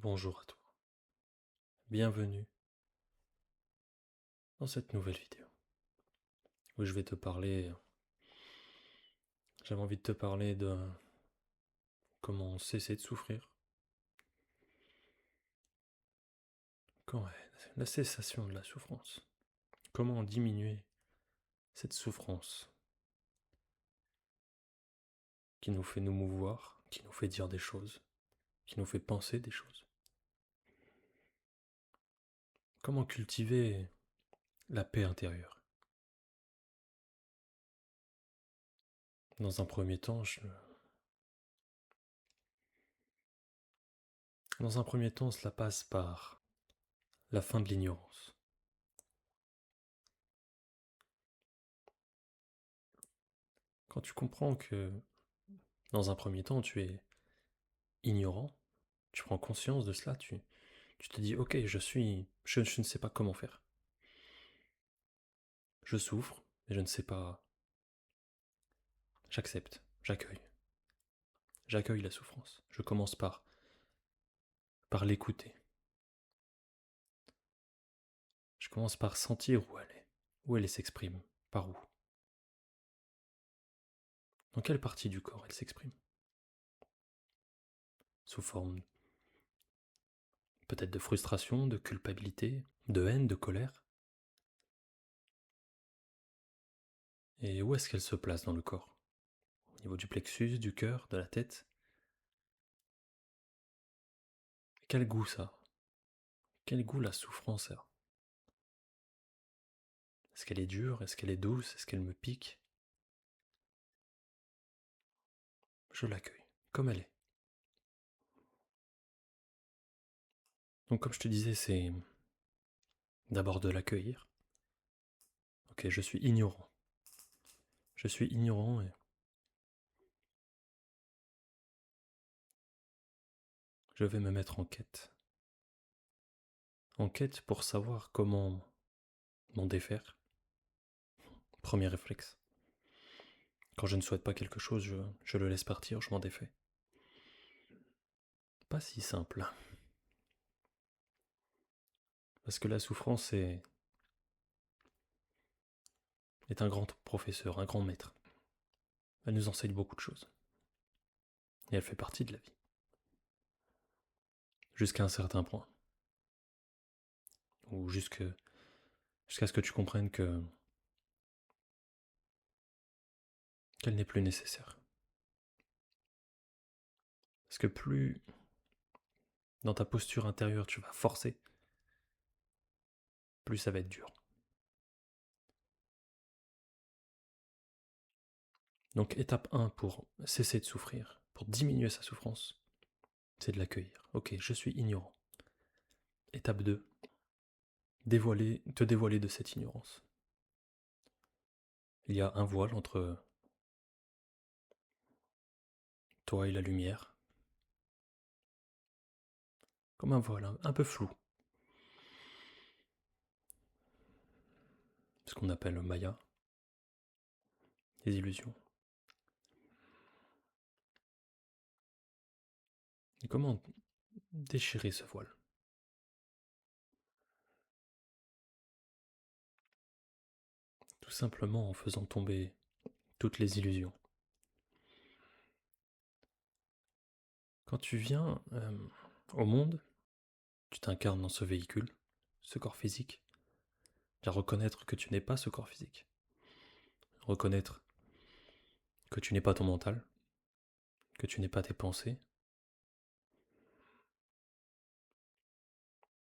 Bonjour à toi, bienvenue dans cette nouvelle vidéo où je vais te parler, j'avais envie de te parler de comment cesser de souffrir, la cessation de la souffrance, comment diminuer cette souffrance qui nous fait nous mouvoir, qui nous fait dire des choses, qui nous fait penser des choses, comment cultiver la paix intérieure. Dans un premier temps, cela passe par la fin de l'ignorance. Quand tu comprends que, dans un premier temps, tu es ignorant, tu prends conscience de cela, tu te dis, ok, je ne sais pas comment faire. Je souffre, mais je ne sais pas. J'accepte, j'accueille. J'accueille la souffrance. Je commence par l'écouter. Je commence par sentir où elle s'exprime, par où. Dans quelle partie du corps elle s'exprime. Sous forme peut-être de frustration, de culpabilité, de haine, de colère. Et où est-ce qu'elle se place dans le corps? Au niveau du plexus, du cœur, de la tête. Quel goût ça a? Quel goût la souffrance a? Est-ce qu'elle est dure? Est-ce qu'elle est douce? Est-ce qu'elle me pique? Je l'accueille, comme elle est. Donc comme je te disais, c'est d'abord de l'accueillir. Ok, je suis ignorant. Je suis ignorant et je vais me mettre en quête. En quête pour savoir comment m'en défaire. Premier réflexe. Quand je ne souhaite pas quelque chose, je le laisse partir, je m'en défais. Pas si simple. Parce que la souffrance est un grand professeur, un grand maître. Elle nous enseigne beaucoup de choses. Et elle fait partie de la vie. Jusqu'à un certain point. Ou jusqu'à ce que tu comprennes qu'elle n'est plus nécessaire. Parce que plus dans ta posture intérieure tu vas forcer, plus ça va être dur. Donc étape 1 pour cesser de souffrir, pour diminuer sa souffrance, c'est de l'accueillir. Ok, je suis ignorant. Étape 2, te dévoiler de cette ignorance. Il y a un voile entre toi et la lumière. Comme un voile un peu flou. Ce qu'on appelle le Maya, les illusions. Et comment déchirer ce voile? Tout simplement en faisant tomber toutes les illusions. Quand tu viens au monde, tu t'incarnes dans ce véhicule, ce corps physique. Bien reconnaître que tu n'es pas ce corps physique. Reconnaître que tu n'es pas ton mental, que tu n'es pas tes pensées,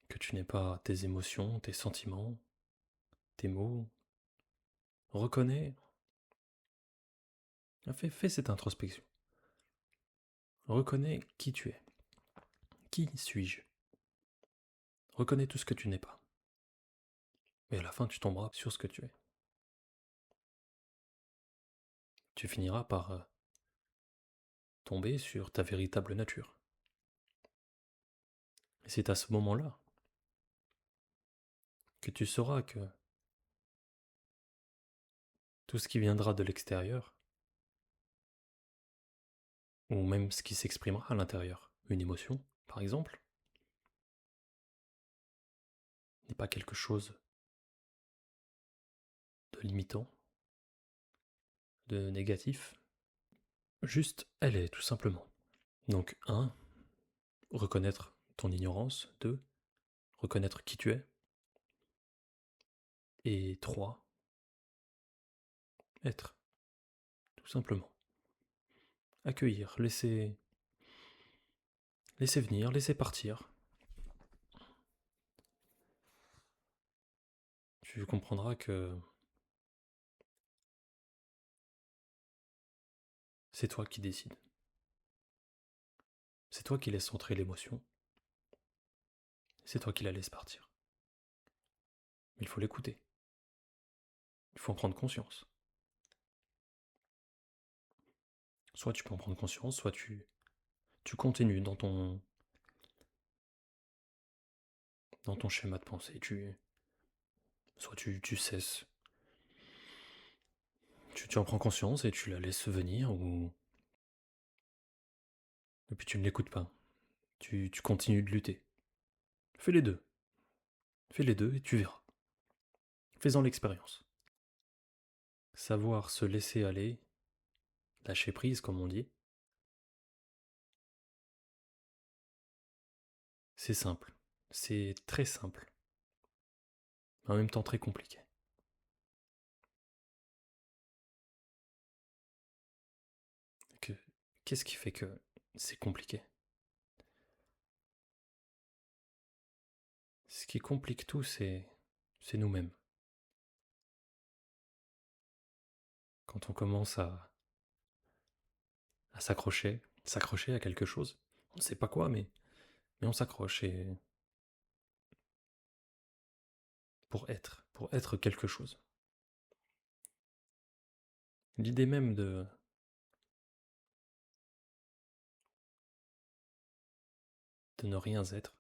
que tu n'es pas tes émotions, tes sentiments, tes mots. Reconnais, fais cette introspection. Reconnais qui tu es. Qui suis-je? Reconnais tout ce que tu n'es pas. Et à la fin, tu tomberas sur ce que tu es. Tu finiras par tomber sur ta véritable nature. Et c'est à ce moment-là que tu sauras que tout ce qui viendra de l'extérieur, ou même ce qui s'exprimera à l'intérieur, une émotion, par exemple, pas quelque chose de limitant, de négatif. Juste, elle est, tout simplement. Donc, 1, reconnaître ton ignorance. 2, reconnaître qui tu es. Et 3, être, tout simplement. Accueillir, laisser venir, laisser partir. Tu comprendras que c'est toi qui décides. C'est toi qui laisses entrer l'émotion. C'est toi qui la laisses partir. Mais il faut l'écouter. Il faut en prendre conscience. Soit tu peux en prendre conscience, soit tu continues dans ton schéma de pensée. Soit tu cesses. Tu en prends conscience et tu la laisses venir, et puis tu ne l'écoutes pas. Tu continues de lutter. Fais les deux. Fais les deux et tu verras. Fais-en l'expérience. Savoir se laisser aller, lâcher prise comme on dit, c'est simple. C'est très simple. Mais en même temps très compliqué. Que- Qu'est-ce qui fait que c'est compliqué? Ce qui complique tout, c'est nous-mêmes. Quand on commence à s'accrocher à quelque chose, on ne sait pas quoi, mais on s'accroche pour être quelque chose. L'idée même de ne rien être,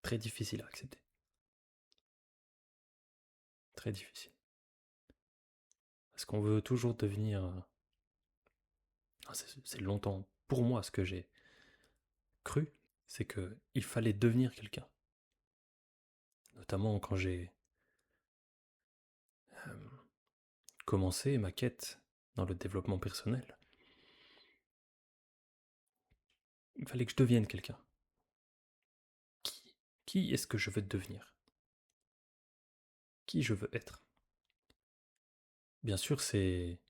très difficile à accepter. Très difficile. Parce qu'on veut toujours devenir. C'est longtemps, pour moi, ce que j'ai cru, c'est qu'il fallait devenir quelqu'un. Notamment quand j'ai euh, commencé ma quête dans le développement personnel. Il fallait que je devienne quelqu'un. Qui, qui est-ce que je veux devenir? Qui je veux être? Bien sûr, c'est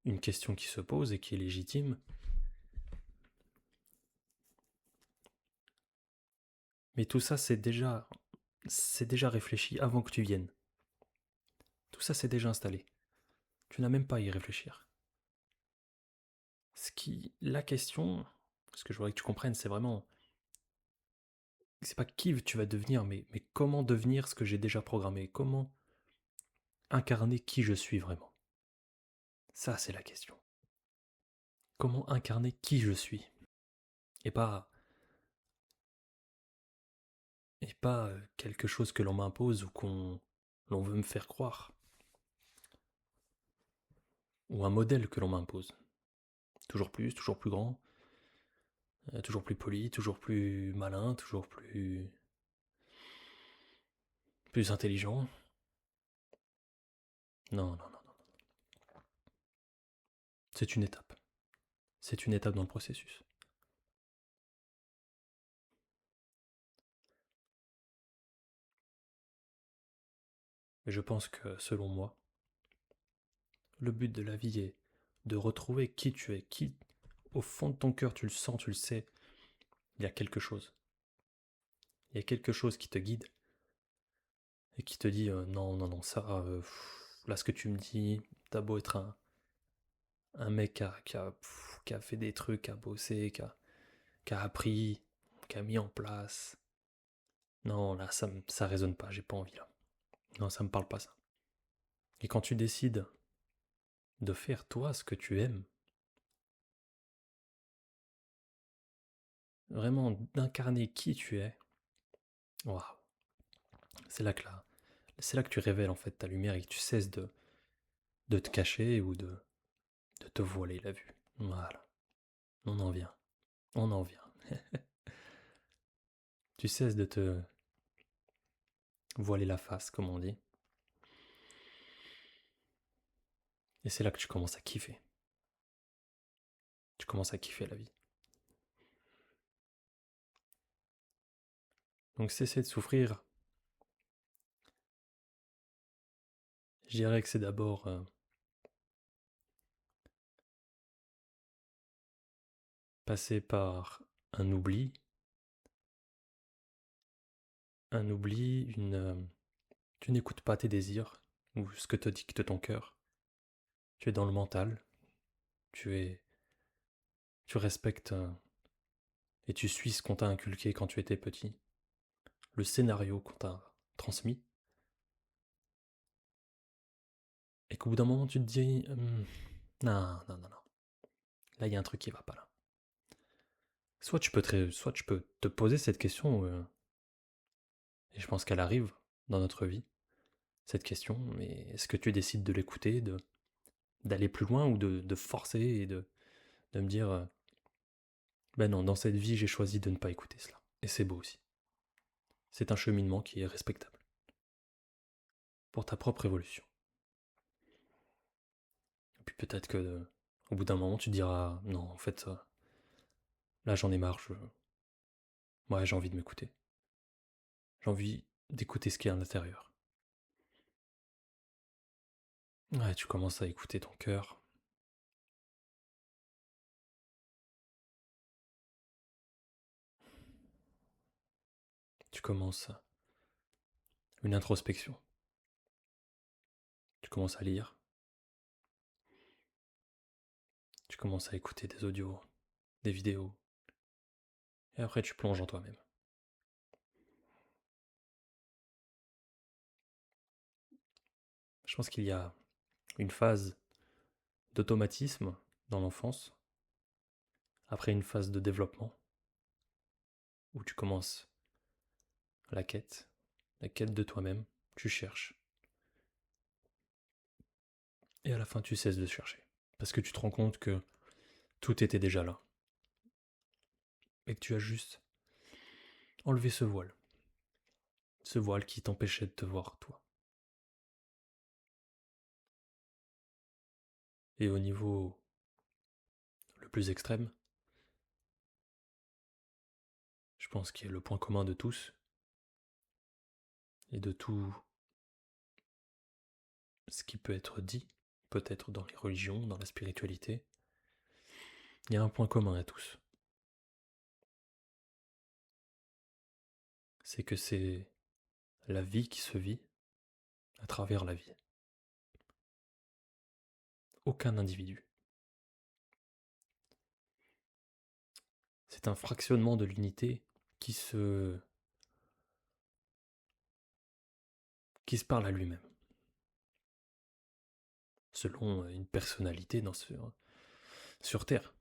une question qui se pose et qui est légitime. Mais tout ça, c'est déjà réfléchi avant que tu viennes. Tout ça, c'est déjà installé. Tu n'as même pas à y réfléchir. La question, ce que je voudrais que tu comprennes, c'est vraiment, c'est pas qui tu vas devenir, mais comment devenir ce que j'ai déjà programmé. Comment incarner qui je suis vraiment. Ça, c'est la question. Comment incarner qui je suis et pas quelque chose que l'on m'impose ou l'on veut me faire croire, ou un modèle que l'on m'impose. Toujours plus grand, toujours plus poli, toujours plus malin, toujours plus intelligent. Non, non, non, non. C'est une étape. C'est une étape dans le processus. Mais je pense que, selon moi, le but de la vie est de retrouver qui tu es, qui, au fond de ton cœur, tu le sens, tu le sais, il y a quelque chose. Il y a quelque chose qui te guide et qui te dit non, non, non, ça, là, ce que tu me dis, t'as beau être un mec qui a fait des trucs, qui a bossé, qui a appris, qui a mis en place. Non, là, ça résonne pas, j'ai pas envie là. Non, ça me parle pas ça. Et quand tu décides de faire toi ce que tu aimes, vraiment d'incarner qui tu es, waouh, c'est là que là, c'est là que tu révèles en fait ta lumière et que tu cesses de te cacher ou de te voiler la vue. Voilà, on en vient, on en vient. Tu cesses voiler la face, comme on dit. Et c'est là que tu commences à kiffer. Tu commences à kiffer la vie. Donc cesser de souffrir, je dirais que c'est d'abord passer par un oubli, tu n'écoutes pas tes désirs ou ce que te dicte ton cœur. Tu es dans le mental, tu es, tu respectes et tu suis ce qu'on t'a inculqué quand tu étais petit, le scénario qu'on t'a transmis, et qu'au bout d'un moment tu te dis non, non, non, non, là il y a un truc qui va pas là. Soit tu peux te poser cette question, et je pense qu'elle arrive dans notre vie, cette question, mais est-ce que tu décides de l'écouter, d'aller plus loin ou de forcer et de me dire ben non, dans cette vie j'ai choisi de ne pas écouter cela. Et c'est beau aussi. C'est un cheminement qui est respectable pour ta propre évolution. Et puis peut-être que au bout d'un moment tu te diras non, en fait, là j'en ai marre, ouais, j'ai envie de m'écouter. J'ai envie d'écouter ce qui est à l'intérieur. Ouais, tu commences à écouter ton cœur. Tu commences une introspection. Tu commences à lire. Tu commences à écouter des audios, des vidéos. Et après tu plonges en toi-même. Je pense qu'il y a une phase d'automatisme dans l'enfance, après une phase de développement, où tu commences la quête de toi-même, tu cherches, et à la fin tu cesses de chercher. Parce que tu te rends compte que tout était déjà là, et que tu as juste enlevé ce voile qui t'empêchait de te voir toi. Et au niveau le plus extrême, je pense qu'il y a le point commun de tous, et de tout ce qui peut être dit, peut-être dans les religions, dans la spiritualité, il y a un point commun à tous. C'est que c'est la vie qui se vit à travers la vie. Aucun individu. C'est un fractionnement de l'unité qui se, qui se parle à lui-même, selon une personnalité sur Terre.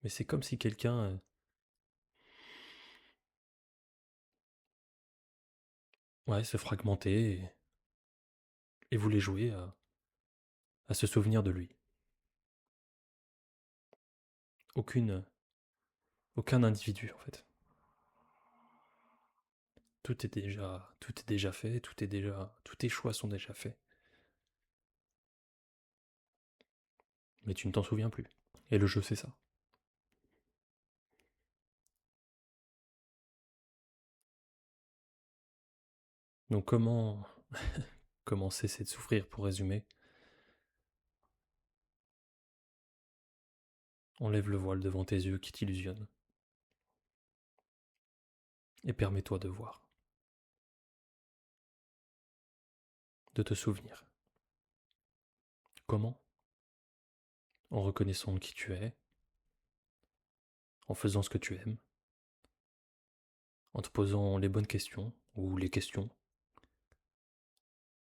Mais c'est comme si quelqu'un ouais, se fragmentait et voulait jouer à se souvenir de lui. Aucune, aucun individu en fait. Tout est déjà fait, tous tes choix sont déjà faits. Mais tu ne t'en souviens plus. Et le jeu, c'est ça. Donc comment cesser de souffrir pour résumer? Enlève le voile devant tes yeux qui t'illusionnent et permets-toi de voir, de te souvenir. Comment? En reconnaissant qui tu es, en faisant ce que tu aimes, en te posant les bonnes questions ou les questions.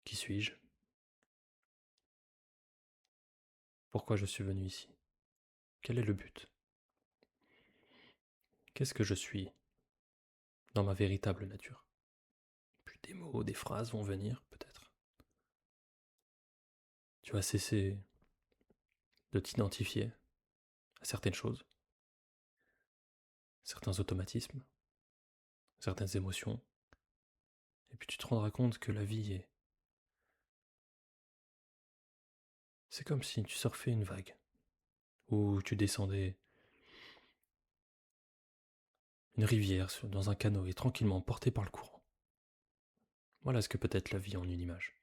Qui suis-je? Pourquoi je suis venu ici? Quel est le but? Qu'est-ce que je suis dans ma véritable nature? Puis des mots, des phrases vont venir, peut-être. Tu vas cesser de t'identifier à certaines choses, certains automatismes, certaines émotions, Et puis tu te rendras compte que la vie est... C'est comme si tu surfais une vague, ou tu descendais une rivière dans un canoë tranquillement porté par le courant. Voilà ce que peut être la vie en une image.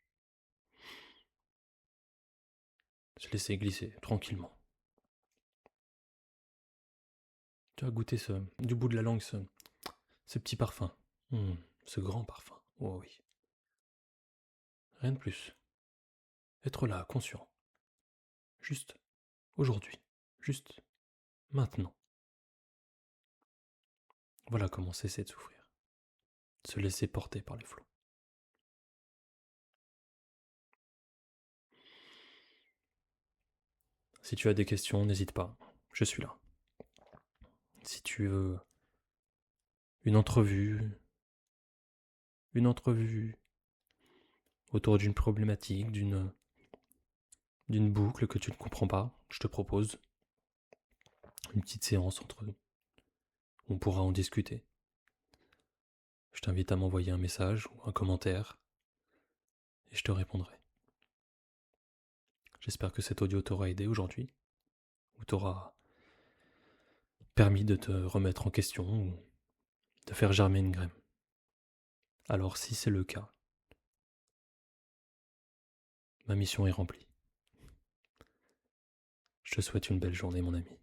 Se laisser glisser tranquillement. Tu as goûté du bout de la langue ce petit parfum. Ce grand parfum. Oh oui. Rien de plus. Être là, conscient. Juste aujourd'hui. Juste maintenant. Voilà comment cesser de souffrir. Se laisser porter par les flots. Si tu as des questions, n'hésite pas. Je suis là. Si tu veux une entrevue autour d'une problématique, d'une boucle que tu ne comprends pas, je te propose une petite séance entre nous. On pourra en discuter. Je t'invite à m'envoyer un message ou un commentaire et je te répondrai. J'espère que cet audio t'aura aidé aujourd'hui ou t'aura permis de te remettre en question ou de faire germer une graine. Alors si c'est le cas, ma mission est remplie. Je te souhaite une belle journée, mon ami.